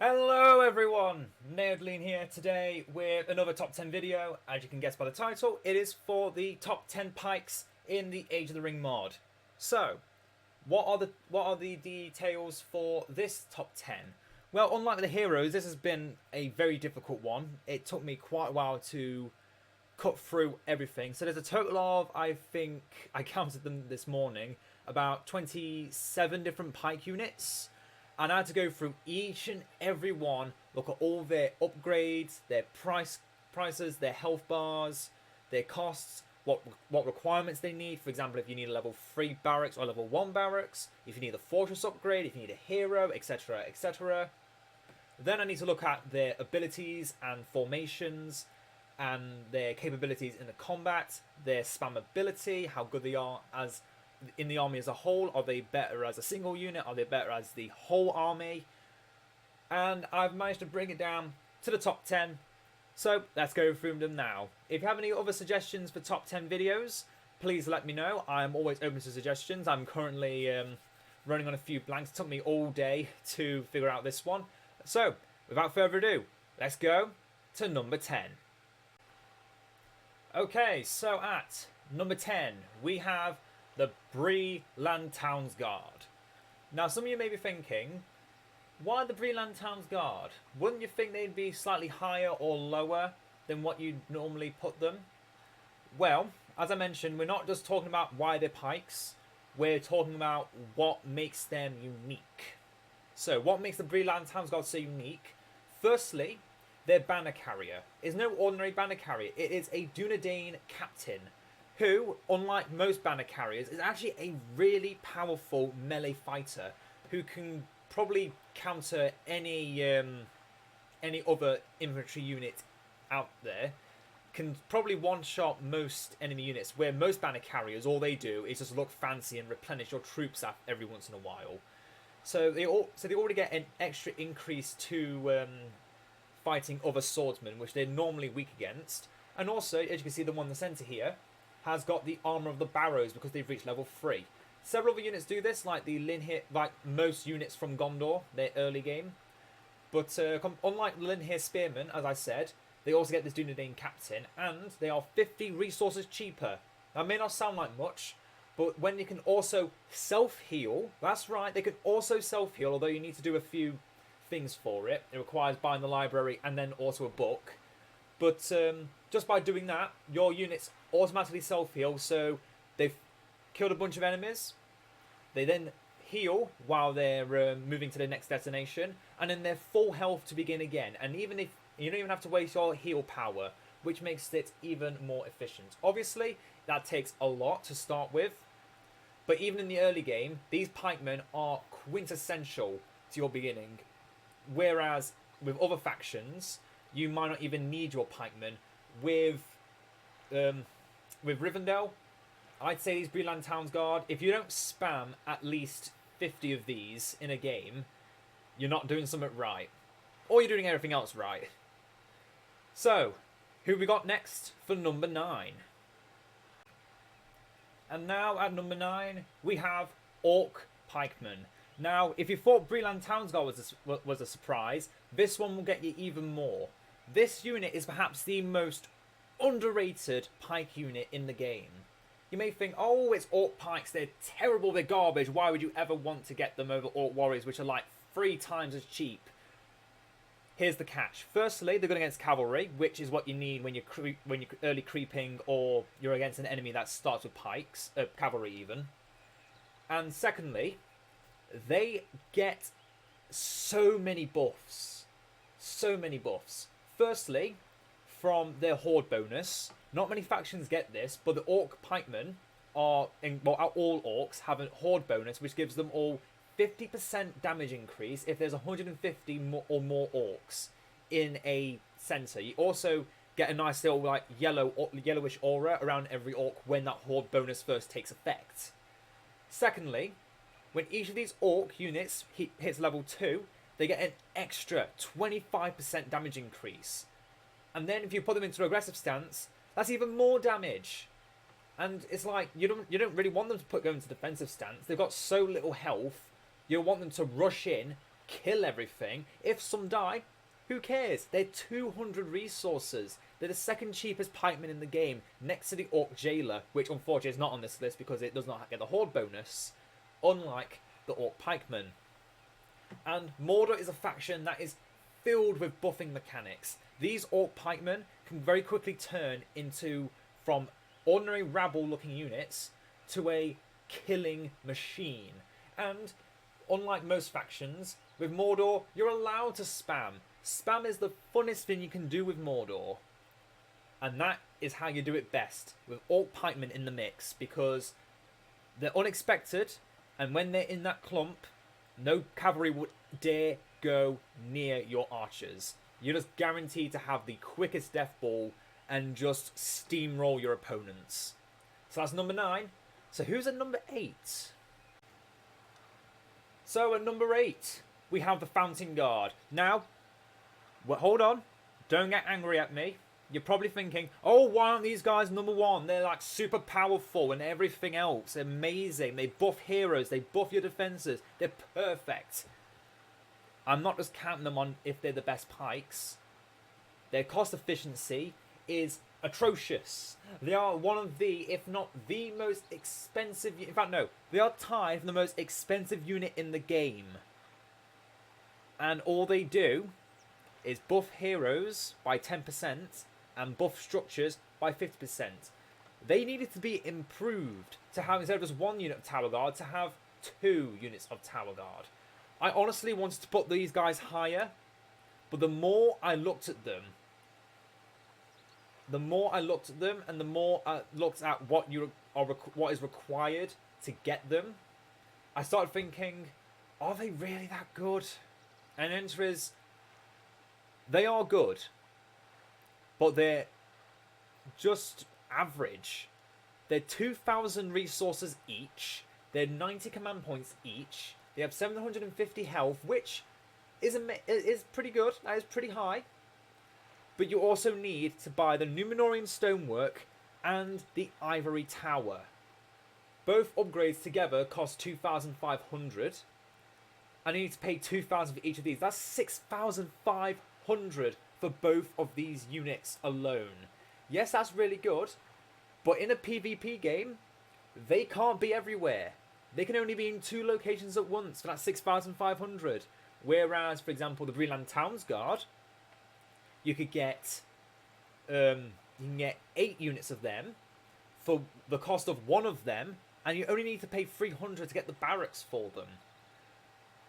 Hello everyone, Naodline here today with another top 10 video. As you can guess by the title, it is for the top 10 pikes in the Age of the Ring mod. So, what are the details for this top 10? Well, unlike the heroes, this has been a very difficult one. It took me quite a while to cut through everything. So there's a total of, I think, I counted them this morning, about 27 different pike units. And I had to go through each and every one, look at all their upgrades, their prices, their health bars, their costs, what requirements they need. For example, if you need a level 3 barracks or level 1 barracks, if you need a fortress upgrade, if you need a hero, etc, etc. Then I need to look at their abilities and formations and their capabilities in the combat, their spammability, how good they are as in the army as a whole. Are they better as a single unit? Are they better as the whole army? And I've managed to bring it down to the top 10. So let's go through them now. If you have any other suggestions for top 10 videos, please let me know. I'm always open to suggestions. I'm currently running on a few blanks. It took me all day to figure out this one. So without further ado, let's go to number 10. Okay, so at number 10, we have the Bree Land Towns Guard. Now, some of you may be thinking, why the Bree Land Towns Guard? Wouldn't you think they'd be slightly higher or lower than what you'd normally put them? Well, as I mentioned, we're not just talking about why they're pikes, we're talking about what makes them unique. So, what makes the Bree Land Towns Guard so unique? Firstly, their banner carrier is no ordinary banner carrier. It is a Dunedain captain who, unlike most banner carriers, is actually a really powerful melee fighter who can probably counter any other infantry unit out there. Can probably one-shot most enemy units, where most banner carriers, all they do is just look fancy and replenish your troops every once in a while. So they already get an extra increase to fighting other swordsmen, which they're normally weak against. And also, as you can see, the one in the centre here has got the armour of the barrows because they've reached level 3. Several other units do this, like the Linhir, like most units from Gondor, their early game. But unlike the Linhir Spearmen, as I said, they also get this Dunedain Captain, and they are 50 resources cheaper. That may not sound like much, but when you can also self-heal, that's right, they can also self-heal, although you need to do a few things for it. It requires buying the library and then also a book. But just by doing that, your units automatically self-heal, so they've killed a bunch of enemies. They then heal while they're moving to the next destination, and then they're full health to begin again. And even if you don't even have to waste your heal power, which makes it even more efficient. Obviously, that takes a lot to start with, but even in the early game, these pikemen are quintessential to your beginning. Whereas with other factions, you might not even need your pikemen. With Rivendell, I'd say these Bree Land Towns Guard, if you don't spam at least 50 of these in a game, you're not doing something right. Or you're doing everything else right. So, who we got next for number 9? And now at number 9, we have Orc Pikemen. Now, if you thought Bree Land Towns Guard was a surprise, this one will get you even more. This unit is perhaps the most underrated pike unit in the game. You may think, oh, it's Orc Pikes, they're terrible, they're garbage, why would you ever want to get them over Orc Warriors, which are like 3 times as cheap? Here's the catch. Firstly, they're good against cavalry, which is what you need when you're early creeping or you're against an enemy that starts with pikes, cavalry even. And secondly, they get so many buffs. So many buffs. Firstly, from their horde bonus. Not many factions get this, but the Orc Pikemen all orcs have a horde bonus, which gives them all 50% damage increase if there's 150 or more orcs in a centre. You also get a nice little like yellowish aura around every orc when that horde bonus first takes effect. Secondly, when each of these orc units hits level 2, they get an extra 25% damage increase. And then if you put them into aggressive stance, that's even more damage. And it's like, you don't really want them to go into defensive stance. They've got so little health. You want them to rush in kill everything. If some die, who cares? They're 200 resources. They're the second cheapest pikemen in the game, next to the Orc Jailer, which unfortunately is not on this list because it does not get the Horde bonus, unlike the Orc Pikemen. And Mordor is a faction that is filled with buffing mechanics. These Orc Pikemen can very quickly turn into, from ordinary rabble-looking units, to a killing machine. And unlike most factions, with Mordor, you're allowed to spam. Spam is the funnest thing you can do with Mordor. And that is how you do it best, with Orc Pikemen in the mix, because they're unexpected, and when they're in that clump, no cavalry would dare go near your archers. You're just guaranteed to have the quickest death ball and just steamroll your opponents. So that's number 9. So who's at number 8? So at number 8, we have the Fountain Guard. Now, well, hold on. Don't get angry at me. You're probably thinking, oh, why aren't these guys number 1? They're like super powerful and everything else. They're amazing. They buff heroes. They buff your defenses. They're perfect. I'm not just counting them on if they're the best pikes. Their cost efficiency is atrocious. They are one of the, if not the most expensive, in fact no, they are tied for the most expensive unit in the game. And all they do is buff heroes by 10% and buff structures by 50%. They needed to be improved to have, instead of just 1 unit of Tower Guard, to have 2 units of Tower Guard. I honestly wanted to put these guys higher, but the more I looked at them, and the more I looked at what what is required to get them, I started thinking, are they really that good? And the answer is, they are good, but they're just average. They're 2,000 resources each. They're 90 command points each. They have 750 health, which is pretty good. That is pretty high. But you also need to buy the Numenorian Stonework and the Ivory Tower. Both upgrades together cost 2,500. And you need to pay 2,000 for each of these. That's 6,500 for both of these units alone. Yes, that's really good. But in a PvP game, they can't be everywhere. They can only be in 2 locations at once for that 6,500. Whereas, for example, the Breland Towns Guard, you could get 8 units of them for the cost of 1 of them, and you only need to pay 300 to get the barracks for them.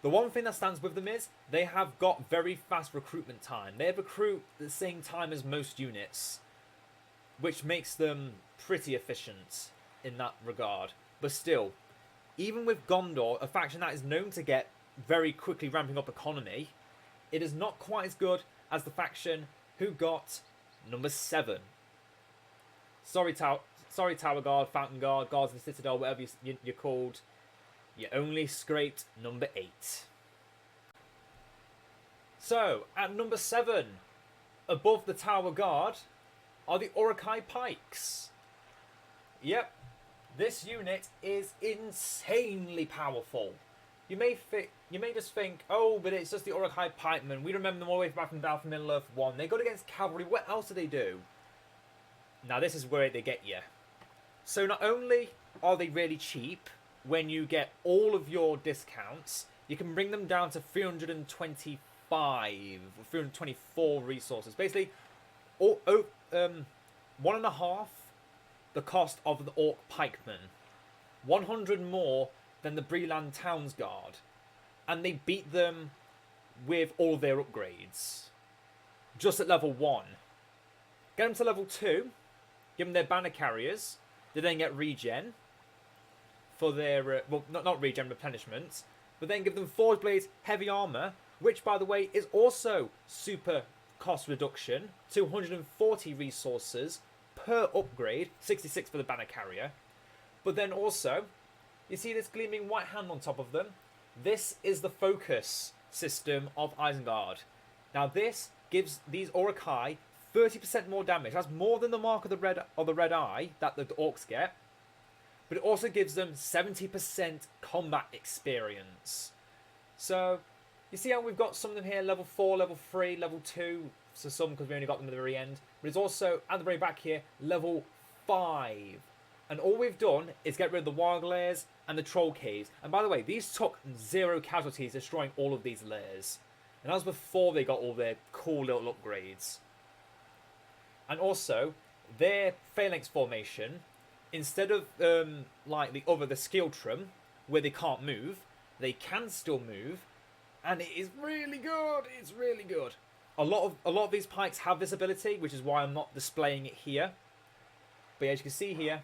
The one thing that stands with them is they have got very fast recruitment time. They recruit at the same time as most units, which makes them pretty efficient in that regard. But still, even with Gondor, a faction that is known to get very quickly ramping up economy, it is not quite as good as the faction who got number 7. Sorry, Tower Guard, Fountain Guard, Guards of the Citadel, whatever you're called. You only scraped number 8. So, at number 7, above the Tower Guard, are the Uruk-hai Pikes. Yep, this unit is insanely powerful. You may just think, oh, but it's just the Uruk-hai Pikemen. We remember them all the way back from Battle for Middle-earth 1. They go against cavalry. What else do they do? Now, this is where they get you. So, not only are they really cheap when you get all of your discounts, you can bring them down to 325 or 324 resources. Basically, 1.5 the cost of the Orc Pikemen. 100 more than the Breland Towns Guard. And they beat them with all their upgrades. Just at level 1. Get them to level 2. Give them their banner carriers. They then get regen. For their, well, not regen, replenishment. But then give them Forge Blades heavy armor. Which, by the way, is also super cost reduction. 240 resources per upgrade. 66 for the banner carrier. But then also, you see this gleaming white hand on top of them? This is the focus system of Isengard. Now this gives these Uruk-hai 30% more damage. That's more than the mark of the red eye that the orcs get. But it also gives them 70% combat experience. So You see how we've got some of them here, level 4, level 3, level 2, so some because we only got them at the very end. But it's also, at the very back here, level 5. And all we've done is get rid of the wild layers and the troll caves. And by the way, these took 0 casualties, destroying all of these layers. And that was before they got all their cool little upgrades. And also, their phalanx formation, instead of like the Skeletrum, where they can't move, they can still move, and it is really good. It's really good. A lot of these pikes have this ability, which is why I'm not displaying it here. But as you can see here,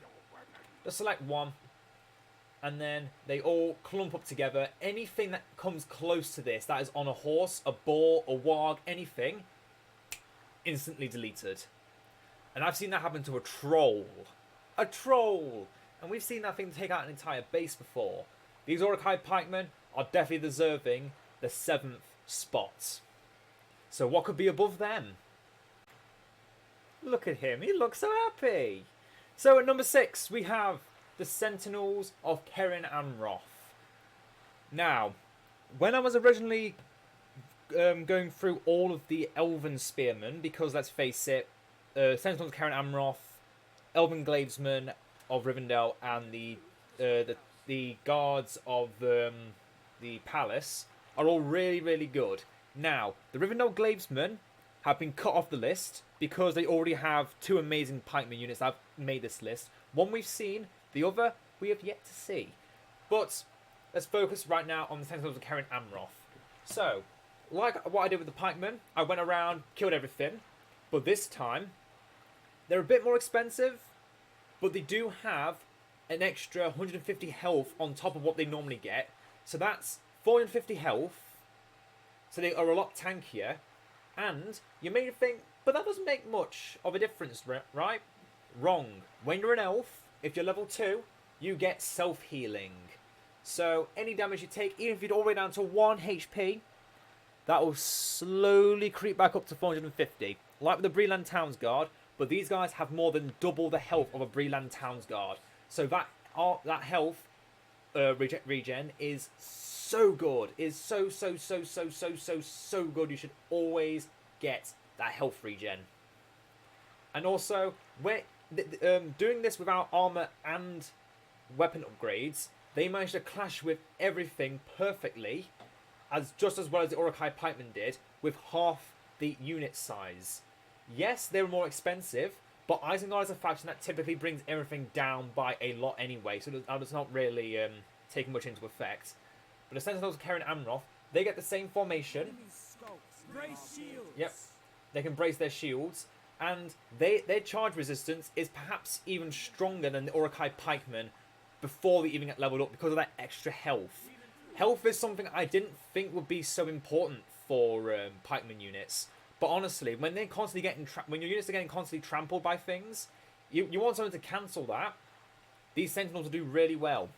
just select one, and then they all clump up together. Anything that comes close to this, that is on a horse, a boar, a warg, anything, instantly deleted. And I've seen that happen to a troll. A troll! And we've seen that thing take out an entire base before. These Uruk-hai pikemen are definitely deserving the 7th spot. So what could be above them? Look at him, he looks so happy. So at number 6, we have the Sentinels of Kerin Amroth. Now, when I was originally going through all of the Elven Spearmen, because let's face it, Sentinels of Kerin Amroth, Elven Gladesmen of Rivendell, and the guards of the palace are all really, really good. Now, the Rivendell Gladesmen have been cut off the list because they already have 2 amazing pikeman units that have made this list. One we've seen, the other we have yet to see. But let's focus right now on the Sentinels of Kerin Amroth. So, like what I did with the pikemen, I went around, killed everything, but this time they're a bit more expensive, but they do have an extra 150 health on top of what they normally get. So that's 450 health. So they are a lot tankier. And you may think, but that doesn't make much of a difference, right? Wrong. When you're an elf, if you're level 2, you get self-healing. So any damage you take, even if you're all the way down to 1 HP, that will slowly creep back up to 450. Like with the Breland Townsguard, but these guys have more than double the health of a Breland Townsguard. So that health regen is so good. Is so good. You should always get that health regen. And also, we're doing this without armor and weapon upgrades, they managed to clash with everything perfectly, just as well as the Uruk-hai pikemen did, with half the unit size. Yes, they were more expensive, but Isengard is a faction that typically brings everything down by a lot anyway, so that does not really take much into effect. But the Sentinels of Kerin Amroth, they get the same formation. Yep, they can brace their shields, and their charge resistance is perhaps even stronger than the Uruk-hai pikemen before they even get leveled up because of that extra health. Health is something I didn't think would be so important for pikeman units. But honestly, when they're constantly when your units are getting constantly trampled by things, you want something to cancel that. These Sentinels will do really well.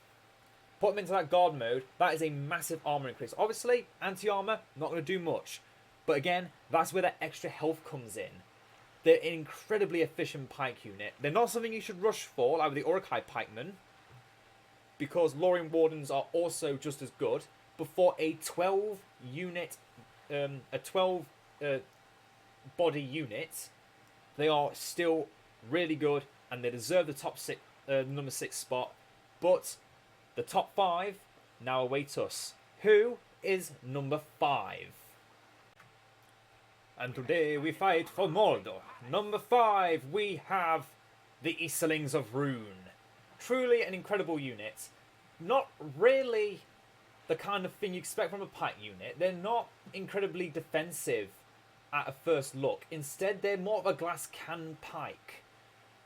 Put them into that guard mode, that is a massive armor increase. Obviously, anti-armor, not going to do much. But again, that's where that extra health comes in. They're an incredibly efficient pike unit. They're not something you should rush for, like with the Uruk-hai pikemen, because Lorien Wardens are also just as good. But for a 12 unit, body unit, they are still really good, and they deserve the top number 6 spot. But the top 5 now await us. Who is number 5? And today we fight for Mordor. Number 5, we have the Easterlings of Rhûn. Truly an incredible unit. Not really the kind of thing you expect from a pike unit. They're not incredibly defensive at a first look. Instead, they're more of a glass cannon pike,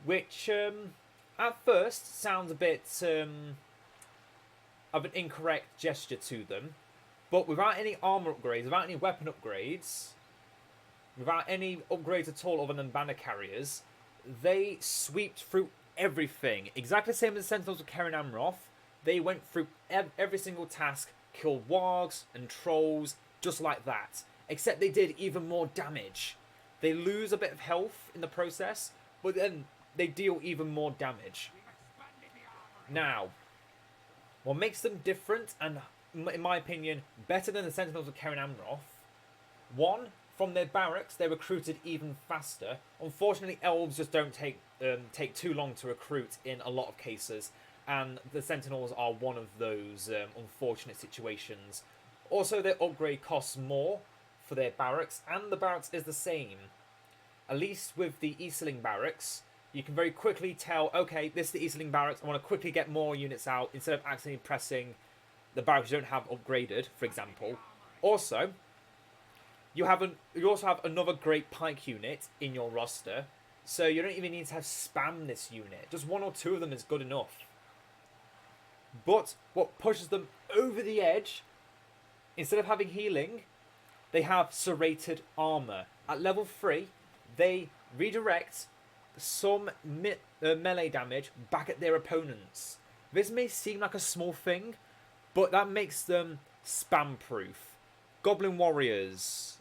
which at first sounds a bit of an incorrect gesture to them. But without any armor upgrades, without any weapon upgrades, without any upgrades at all other than banner carriers, they sweeped through everything. Exactly the same as the Sentinels of Kerin Amroth. They went through every single task, killed wargs and trolls, just like that. Except they did even more damage. They lose a bit of health in the process, but then they deal even more damage. Now, what makes them different and in my opinion, better than the Sentinels of Karen Amroth. One, from their barracks, they're recruited even faster. Unfortunately, elves just don't take too long to recruit in a lot of cases, and the Sentinels are one of those unfortunate situations. Also, their upgrade costs more for their barracks, and the barracks is the same. At least with the Eastling barracks, you can very quickly tell, okay, this is the Eastling barracks, I want to quickly get more units out instead of accidentally pressing the barracks you don't have upgraded, for example. Also, you also have another great Pike unit in your roster, so you don't even need to have spam this unit. Just one or two of them is good enough. But what pushes them over the edge, instead of having healing, they have serrated armor. At level 3, they redirect some melee damage back at their opponents. This may seem like a small thing, but that makes them spam proof. Goblin warriors,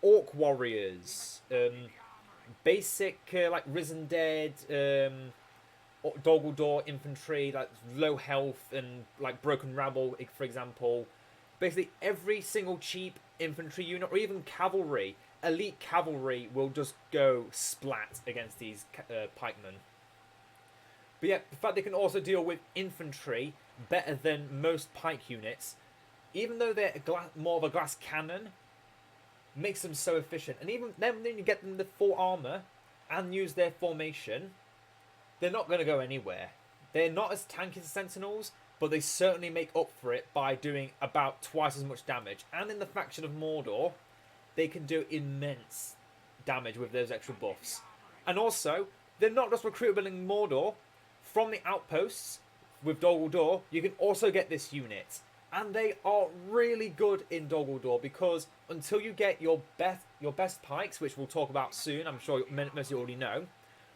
orc warriors, basic like Risen Dead, Doggle infantry, like low health and like Broken Rabble, for example. Basically, every single cheap infantry unit, or even cavalry, elite cavalry, will just go splat against these pikemen. But yeah, the fact they can also deal with infantry better than most pike units, even though they're more of a glass cannon, makes them so efficient. And even then, when you get them the full armor and use their formation, they're not going to go anywhere. They're not as tanky as Sentinels, but they certainly make up for it by doing about twice as much damage. And in the faction of Mordor, they can do immense damage with those extra buffs. And also, they're not just recruitable in Mordor. From the outposts with Doggle, you can also get this unit. And they are really good in Doggle, because until you get your best pikes, which we'll talk about soon, I'm sure most of you already know,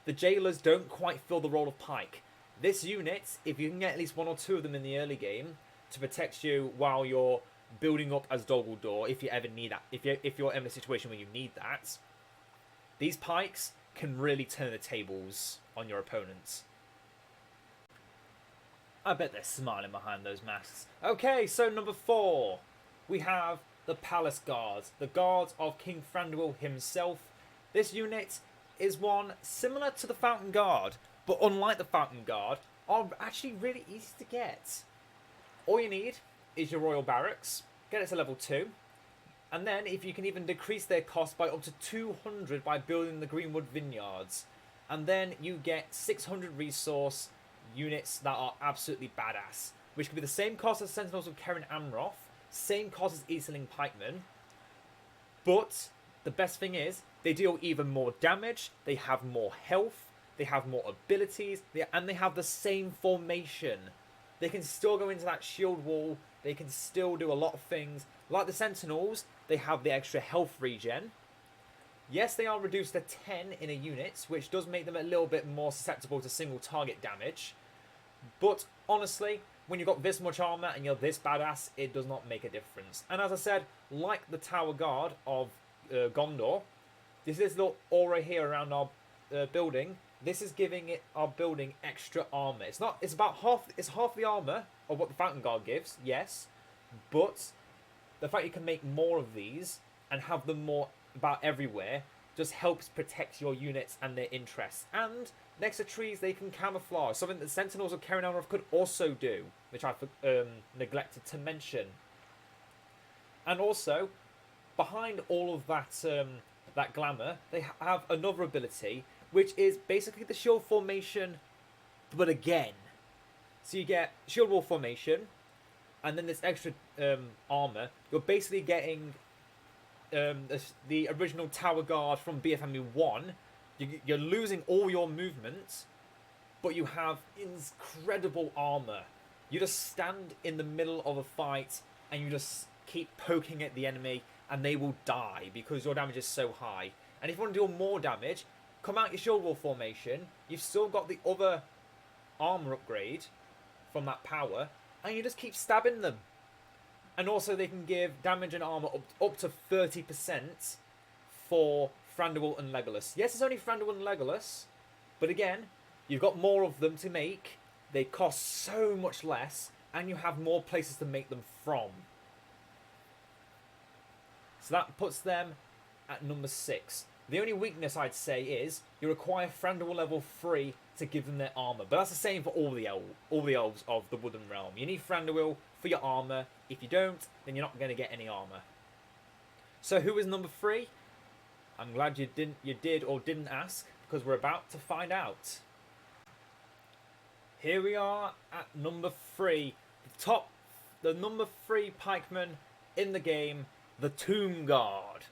the jailers don't quite fill the role of pike. This unit, if you can get at least one or two of them in the early game to protect you while you're building up as Doggle, if you ever need that, if you're in a situation where you need that, these pikes can really turn the tables on your opponents. I bet they're smiling behind those masks. Okay, so number 4. We have the Palace Guards. The Guards of King Thranduil himself. This unit is one similar to the Fountain Guard, but unlike the Fountain Guard, are actually really easy to get. All you need is your Royal Barracks. Get it to level 2. And then if you can even decrease their cost by up to 200 by building the Greenwood Vineyards. And then you get 600 resource units that are absolutely badass, which could be the same cost as Sentinels of Karen Amroth, same cost as Eastling Pikemen, but the best thing is they deal even more damage, they have more health, they have more abilities, and they have the same formation. They can still go into that shield wall, they can still do a lot of things. Like the Sentinels, they have the extra health regen. Yes, they are reduced to 10 in a unit, which does make them a little bit more susceptible to single target damage. But honestly, when you've got this much armor and you're this badass, it does not make a difference. And as I said, like the Tower Guard of Gondor, this little aura here around our building. This is giving our building extra armor. It's about half. It's half the armor of what the Fountain Guard gives. Yes, but the fact you can make more of these and have them more about everywhere just helps protect your units and their interests. And next to trees, they can camouflage, something that Sentinels of Karen Amroth could also do, which I neglected to mention. And also, behind all of that glamour, they have another ability, which is basically the shield formation, but again. So you get shield wall formation, and then this extra armor. You're basically getting the original Tower Guard from BFMU 1. You're losing all your movement, but you have incredible armor. You just stand in the middle of a fight and you just keep poking at the enemy and they will die because your damage is so high. And if you want to deal more damage, come out your shield wall formation. You've still got the other armor upgrade from that power, and you just keep stabbing them. And also they can give damage and armor up to 30% for Thranduil and Legolas. Yes, it's only Thranduil and Legolas, but again, you've got more of them to make. They cost so much less, and you have more places to make them from. So that puts them at number 6. The only weakness I'd say is you require Thranduil level 3 to give them their armor. But that's the same for all the elves of the Wooden Realm. You need Thranduil for your armor. If you don't, then you're not going to get any armor. So who is number 3? I'm glad you did or didn't ask, because we're about to find out. Here we are at number 3. The number 3 pikeman in the game, the Tomb Guard.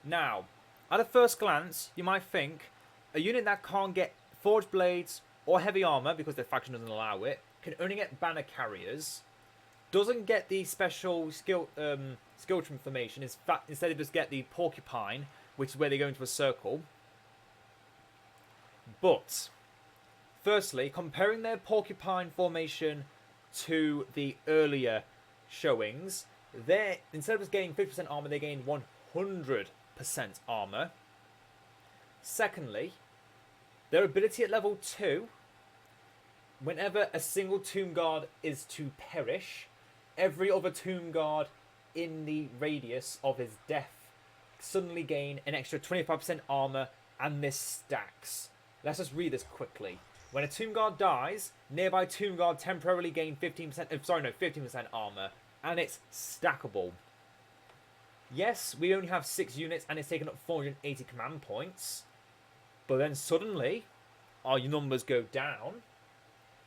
Now, at a first glance, you might think a unit that can't get forged blades or heavy armor because their faction doesn't allow it, can only get banner carriers, doesn't get the special skill transformation. Instead, they just get the porcupine, which is where they go into a circle. But firstly, comparing their porcupine formation to the earlier showings, instead of just getting 50% armor, they gained 100% armor. Secondly, their ability at level 2, whenever a single Tomb Guard is to perish, every other Tomb Guard in the radius of his death suddenly gain an extra 25% armor, and this stacks. Let's just read this quickly. When a Tomb Guard dies, nearby Tomb Guard temporarily gain 15% armor, and it's stackable. Yes, we only have 6 units and it's taken up 480 command points. But then suddenly, our numbers go down.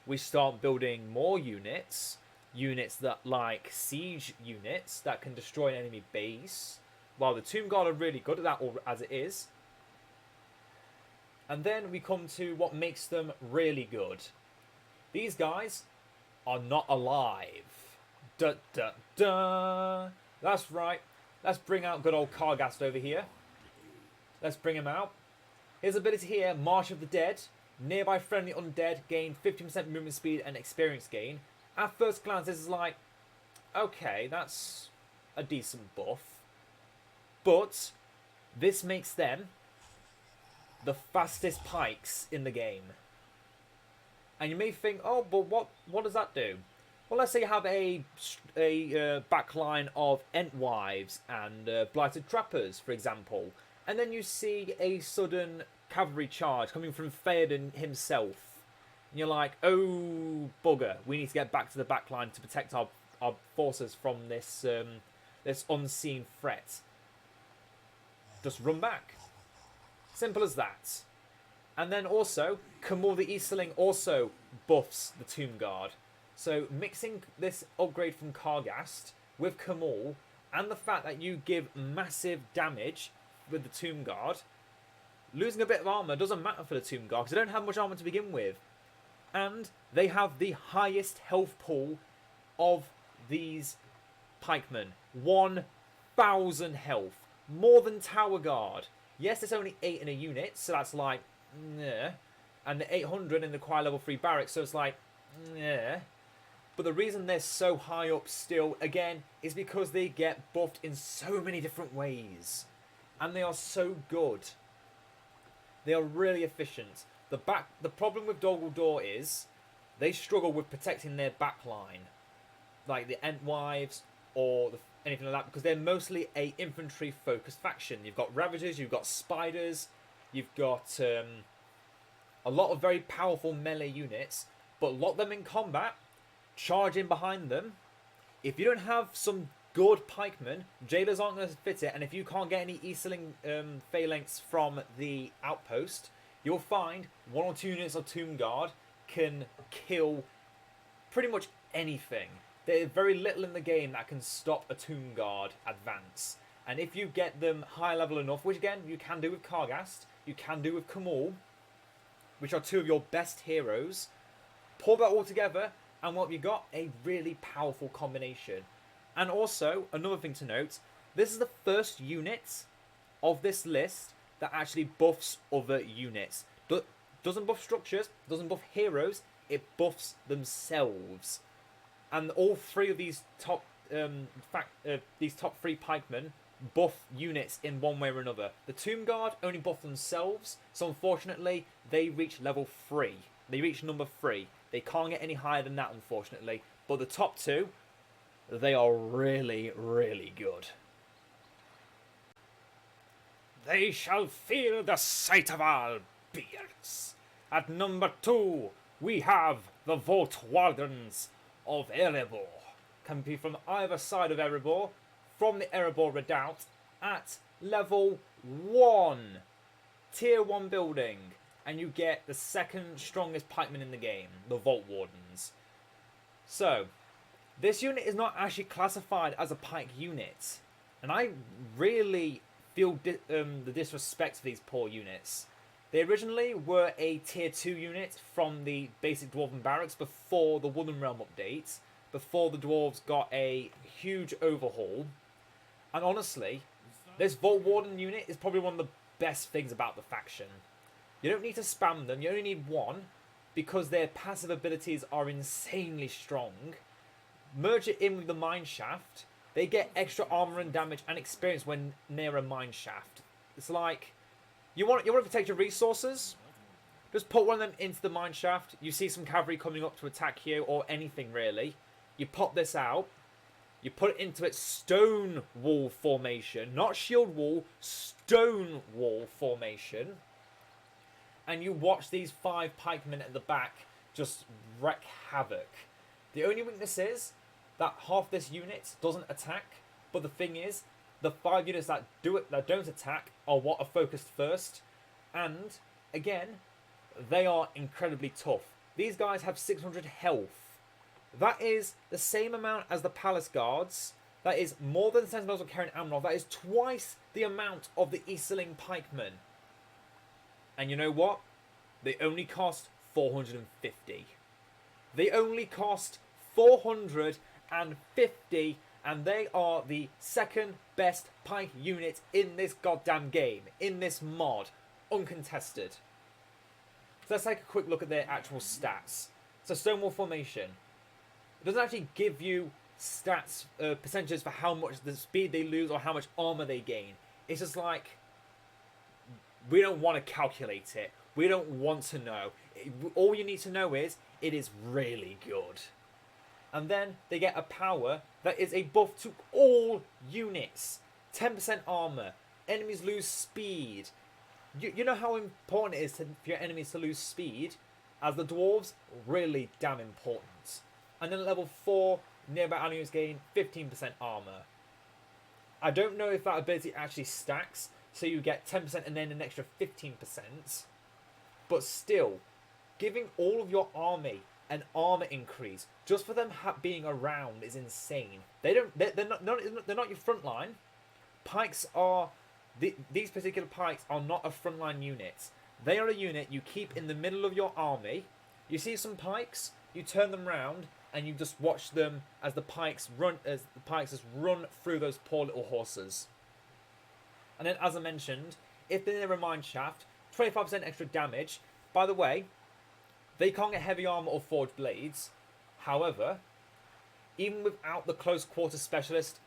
We start building more units. Units that like siege units that can destroy an enemy base. While the Tomb Guard are really good at that, or as it is. And then we come to what makes them really good. These guys are not alive. Duh, duh, duh. That's right. Let's bring out good old Kargast over here. Let's bring him out. His ability here, March of the Dead. Nearby friendly undead gain 15% movement speed and experience gain. At first glance, this is like, okay, that's a decent buff. But this makes them the fastest pikes in the game. And you may think, oh, but what does that do? Well, let's say you have a backline of Entwives and Blighted Trappers, for example. And then you see a sudden cavalry charge coming from Theoden himself. And you're like, oh, bugger. We need to get back to the backline to protect our forces from this unseen threat. Just run back. Simple as that. And then also, Camul the Easterling also buffs the Tomb Guard. So mixing this upgrade from Kargast with Camul and the fact that you give massive damage with the Tomb Guard, losing a bit of armor doesn't matter for the Tomb Guard because they don't have much armor to begin with. And they have the highest health pool of these pikemen. 1,000 health. More than Tower Guard. Yes, it's only 8 in a unit, so that's like, nah. And the 800 in the Choir level 3 barracks, so it's like, nah. But the reason they're so high up still, again, is because they get buffed in so many different ways. And they are so good. They are really efficient. The problem with Dol Guldur is they struggle with protecting their backline. Like the Entwives or anything like that, because they're mostly a infantry-focused faction. You've got Ravagers, you've got Spiders, you've got a lot of very powerful melee units, but lock them in combat, charge in behind them. If you don't have some good pikemen, jailers aren't going to fit it, and if you can't get any Easterling phalanx from the outpost, you'll find 1 or 2 units of Tomb Guard can kill pretty much anything. There's very little in the game that can stop a Tomb Guard advance. And if you get them high level enough, which again, you can do with Kargast, you can do with Camul, which are 2 of your best heroes, pull that all together, and what have you got? A really powerful combination. And also, another thing to note, this is the first unit of this list that actually buffs other units. Doesn't buff structures, doesn't buff heroes, it buffs themselves. And all 3 of these top 3 pikemen buff units in one way or another. The Tomb Guard only buff themselves, so unfortunately they reach level 3. They reach number 3. They can't get any higher than that, unfortunately. But the top two, they are really, really good. They shall feel the sight of our beards. At number 2, we have the Vault Wardens of Erebor. Can be from either side of Erebor, from the Erebor Redoubt, at level 1. Tier 1 building. And you get the second strongest pikemen in the game, the Vault Wardens. So, this unit is not actually classified as a pike unit. And I really feel the disrespect for these poor units. They originally were a tier 2 unit from the basic Dwarven Barracks before the Wooden Realm update, before the Dwarves got a huge overhaul. And honestly, this Vault Warden unit is probably one of the best things about the faction. You don't need to spam them, you only need one, because their passive abilities are insanely strong. Merge it in with the Mine Shaft, they get extra armor and damage and experience when near a mine shaft. It's like, you want to protect your resources? Just put one of them into the mine shaft. You see some cavalry coming up to attack you, or anything really. You pop this out. You put it into its stone wall formation. Not shield wall, stone wall formation. And you watch these 5 pikemen at the back just wreak havoc. The only weakness is that half this unit doesn't attack, but the thing is, the 5 units that don't attack are what are focused first, and again, they are incredibly tough. These guys have 600 health. That is the same amount as the Palace Guards. That is more than the Sentinels of Karen Amroth. That is twice the amount of the Easterling Pikemen. And you know what? They only cost 450. They only cost 450, and they are the second best pike unit in this goddamn game, in this mod, uncontested. So let's take a quick look at their actual stats. So Stonewall Formation. It doesn't actually give you stats, percentages for how much the speed they lose or how much armor they gain. It's just like, we don't want to calculate it. We don't want to know. All you need to know is, it is really good. And then they get a power that is a buff to all units. 10% armor. Enemies lose speed. You know how important it is for your enemies to lose speed? As the dwarves, really damn important. And then at level 4, nearby enemies gain 15% armor. I don't know if that ability actually stacks, so you get 10% and then an extra 15%. But still, giving all of your army an armor increase just for them being around is insane. They're not your front line. Pikes are these particular pikes are not a frontline unit. They are a unit you keep in the middle of your army. You see some pikes, you turn them round, and you just watch them as the pikes just run through those poor little horses. And then, as I mentioned, if they're near a mine shaft, 25% extra damage. By the way, they can't get heavy armor or forged blades. However, even without the close quarter specialist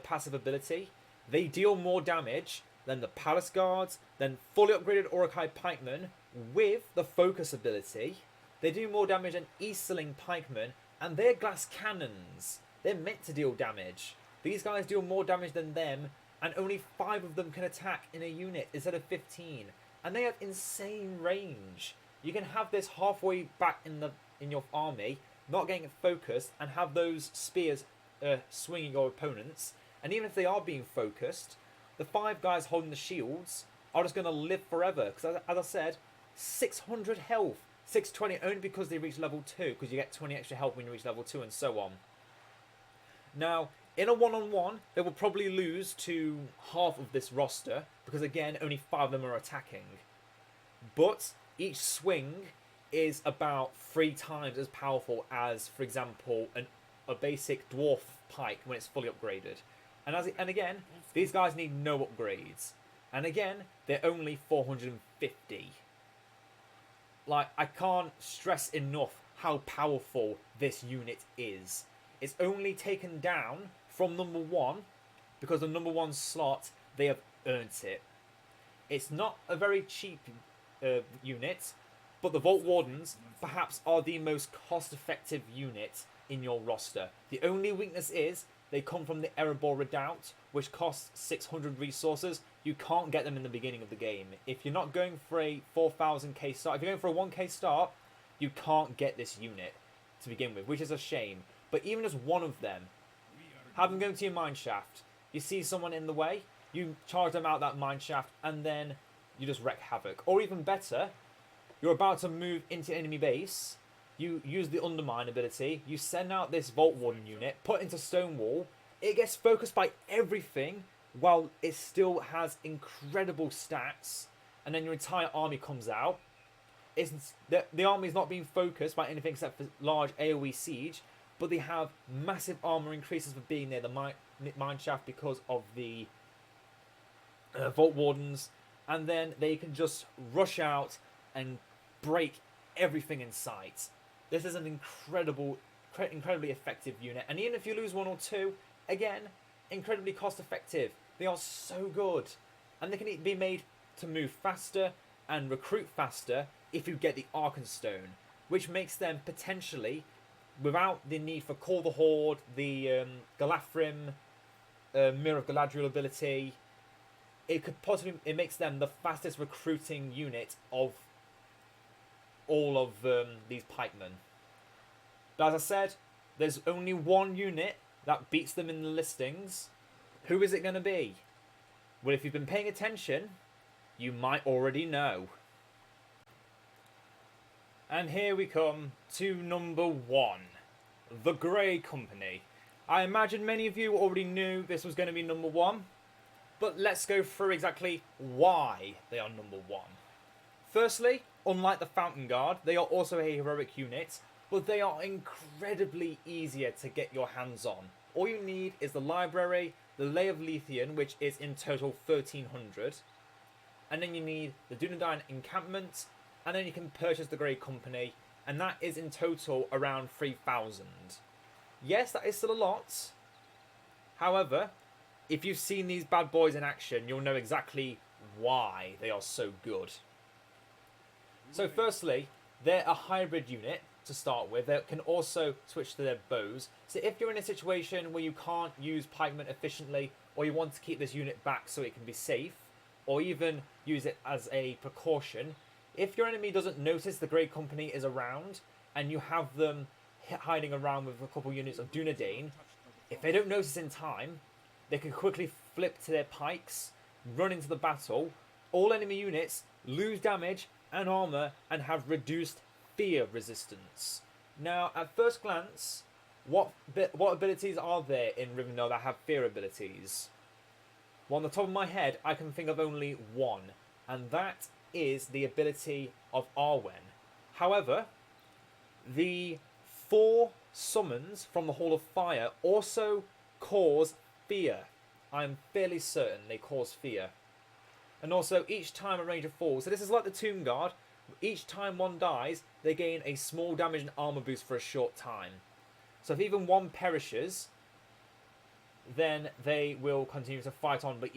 passive ability, they deal more damage than the Palace Guards, than fully upgraded Orokai Pikemen with the focus ability. They do more damage than Easterling Pikemen, and they're glass cannons. They're meant to deal damage. These guys deal more damage than them, and only 5 of them can attack in a unit instead of 15. And they have insane range. You can have this halfway back in your army, not getting it focused, and have those spears swinging your opponents. And even if they are being focused, the 5 guys holding the shields are just going to live forever. Because as I said, 600 health. 620 only because they reach level 2, because you get 20 extra health when you reach level 2 and so on. Now, in a one-on-one, they will probably lose to half of this roster, because again, only 5 of them are attacking. But each swing is about 3 times as powerful as, for example, a basic dwarf pike when it's fully upgraded. And again, these guys need no upgrades. And again, they're only 450. Like, I can't stress enough how powerful this unit is. It's only taken down from number 1 because the number 1 slot, they have earned it. It's not a very cheap unit, but the Vault Wardens perhaps are the most cost-effective unit in your roster. The only weakness is they come from the Erebor Redoubt, which costs 600 resources. You can't get them in the beginning of the game. If you're not going for a 4000k start, if you're going for a 1k start, you can't get this unit to begin with, which is a shame. But even just one of them, have them go to your mineshaft. You see someone in the way, you charge them out that mineshaft, and then you just wreak havoc. Or even better, you're about to move into enemy base, you use the Undermine ability, you send out this Vault Warden unit, put into Stonewall, it gets focused by everything, while it still has incredible stats, and then your entire army comes out. The army is not being focused by anything except for large AoE siege, but they have massive armor increases for being near the mineshaft because of the Vault Wardens, and then they can just rush out and break everything in sight. This is an incredibly effective unit, and even if you lose one or two, again, incredibly cost effective. They are so good, and they can be made to move faster and recruit faster if you get the Arkenstone, which makes them potentially, without the need for Call the Horde, the Galathrim, Mirror of Galadriel ability, it makes them the fastest recruiting unit of all of these pikemen. But as I said, there's only one unit that beats them in the listings. Who is it going to be? Well, if you've been paying attention, you might already know. And here we come to number 1, the Grey Company. I imagine many of you already knew this was going to be number 1, but let's go through exactly why they are number 1. Firstly, unlike the Fountain Guard, they are also a heroic unit, but they are incredibly easier to get your hands on. All you need is the library, the Lay of Lethean, which is in total 1300, and then you need the Dunedain encampment, and then you can purchase the Grey Company, and that is in total around 3000. Yes, that is still a lot. However, if you've seen these bad boys in action, you'll know exactly why they are so good. So firstly, they're a hybrid unit to start with. They can also switch to their bows. So if you're in a situation where you can't use pikemen efficiently, or you want to keep this unit back so it can be safe, or even use it as a precaution, if your enemy doesn't notice the Grey Company is around, and you have them hiding around with a couple units of Dunedain, if they don't notice in time, they can quickly flip to their pikes, run into the battle, all enemy units lose damage and armor, and have reduced fear resistance. Now, at first glance, what abilities are there in Rivendell that have fear abilities? Well, on the top of my head, I can think of only one, and that is the ability of Arwen. However, the 4 summons from the Hall of Fire also cause fear. I'm fairly certain they cause fear. And also, each time a ranger falls, so this is like the Tomb Guard, each time one dies, they gain a small damage and armor boost for a short time. So if even one perishes, then they will continue to fight on, but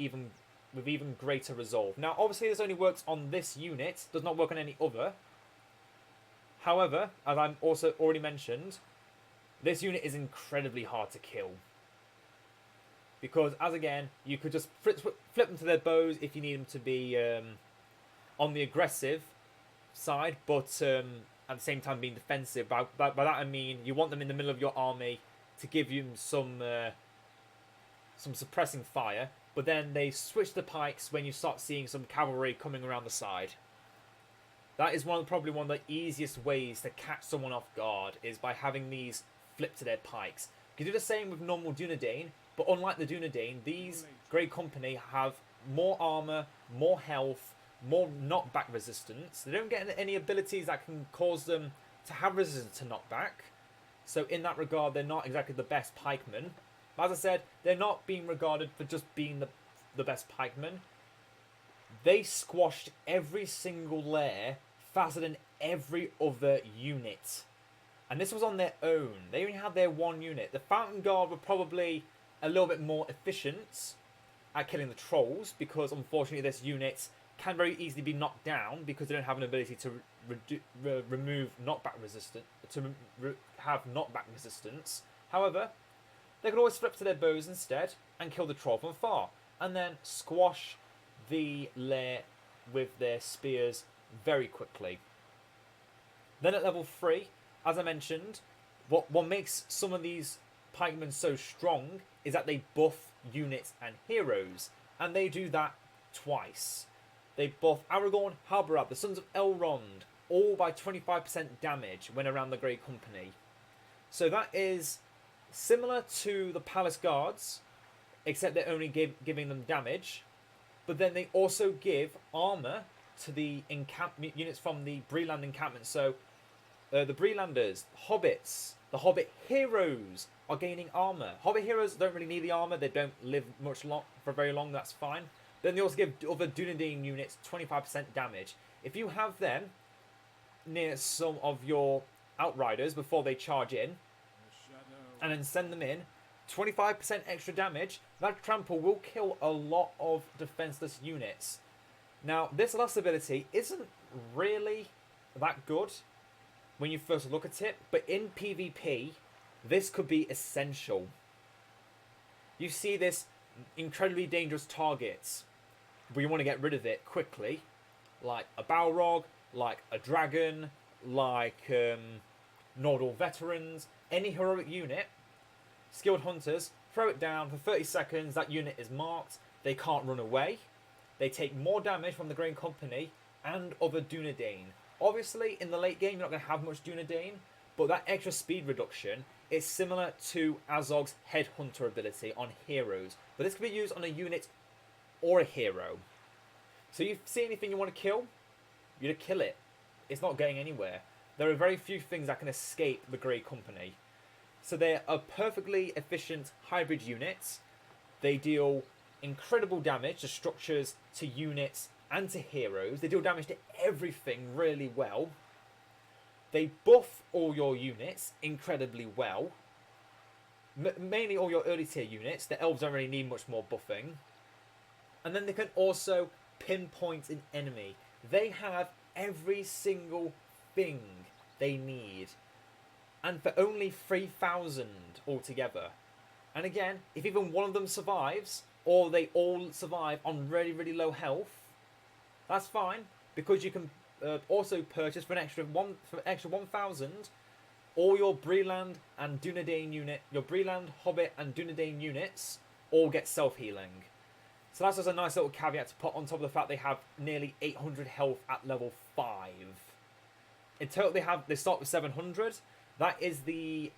with even greater resolve. Now, obviously, this only works on this unit, does not work on any other. However, as I'm also already mentioned, this unit is incredibly hard to kill. Because, as again, you could just flip them to their bows if you need them to be on the aggressive side, but at the same time being defensive. By that I mean you want them in the middle of your army to give you some suppressing fire, but then they switch the pikes when you start seeing some cavalry coming around the side. That is probably one of the easiest ways to catch someone off guard, is by having these flip to their pikes. You can do the same with normal Dunedain, but unlike the Dunedain, these Grey Company have more armor, more health, more knockback resistance. They don't get any abilities that can cause them to have resistance to knockback. So in that regard, they're not exactly the best pikemen. As I said, they're not being regarded for just being the best pikemen. They squashed every single lair faster than every other unit. And this was on their own. They only had their one unit. The Fountain Guard were probably a little bit more efficient at killing the trolls, because unfortunately this unit can very easily be knocked down because they don't have an ability to remove knockback resistance, have knockback resistance. However, they can always flip to their bows instead and kill the troll from far, and then squash the lair with their spears very quickly. Then at level 3, as I mentioned, what makes some of these pikemen so strong is that they buff units and heroes, and they do that twice. They buff Aragorn, Halbarad, the Sons of Elrond, all by 25% damage when around the Grey Company. So that is similar to the Palace Guards, except they're only giving them damage. But then they also give armor to the units from the Breeland encampment. So the Breelanders, Hobbits, the Hobbit heroes are gaining armor. Hobbit heroes don't really need the armor. They don't live for very long. That's fine. Then they also give other Dunedain units 25% damage. If you have them near some of your Outriders before they charge in, and then send them in, 25% extra damage, that trample will kill a lot of defenseless units. Now, this last ability isn't really that good when you first look at it, but in PvP, this could be essential. You see this incredibly dangerous targets, but you want to get rid of it quickly, like a Balrog, like a dragon, like Nordal veterans, any heroic unit, skilled hunters, throw it down for 30 seconds, that unit is marked, they can't run away, they take more damage from the Grey Company and other Dunedain. Obviously, in the late game, you're not going to have much Dunedain, but that extra speed reduction is similar to Azog's Headhunter ability on heroes, but this can be used on a unit or a hero. So you see anything you want to kill, you kill it. It's not going anywhere. There are very few things that can escape the Grey Company. So they're a perfectly efficient hybrid unit. They deal incredible damage to structures, to units, and to heroes. They deal damage to everything really well. They buff all your units incredibly well. Mainly all your early tier units. The elves don't really need much more buffing. And then they can also pinpoint an enemy. They have every single thing they need. And for only 3,000 altogether. And again, if even one of them survives, or they all survive on really, really low health, that's fine, because you can also purchase for an extra 1,000 all your Breeland and Dunedain unit, your Breeland, Hobbit, and Dunedain units all get self-healing. So that's just a nice little caveat to put on top of the fact they have nearly 800 health at level 5. In total, they start with 700. That is the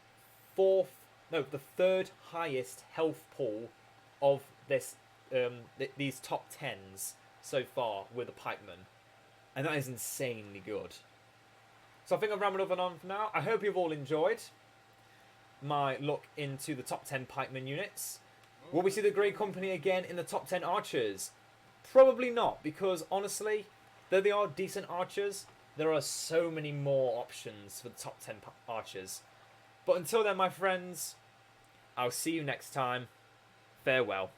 third highest health pool of this these top 10s so far with the Pikemen. And that is insanely good. So I think I've rambled on for now. I hope you've all enjoyed my look into the top 10 Pikemen units. Will we see the Grey Company again in the top 10 archers? Probably not, because honestly, though they are decent archers, there are so many more options for the top 10 archers. But until then, my friends, I'll see you next time. Farewell.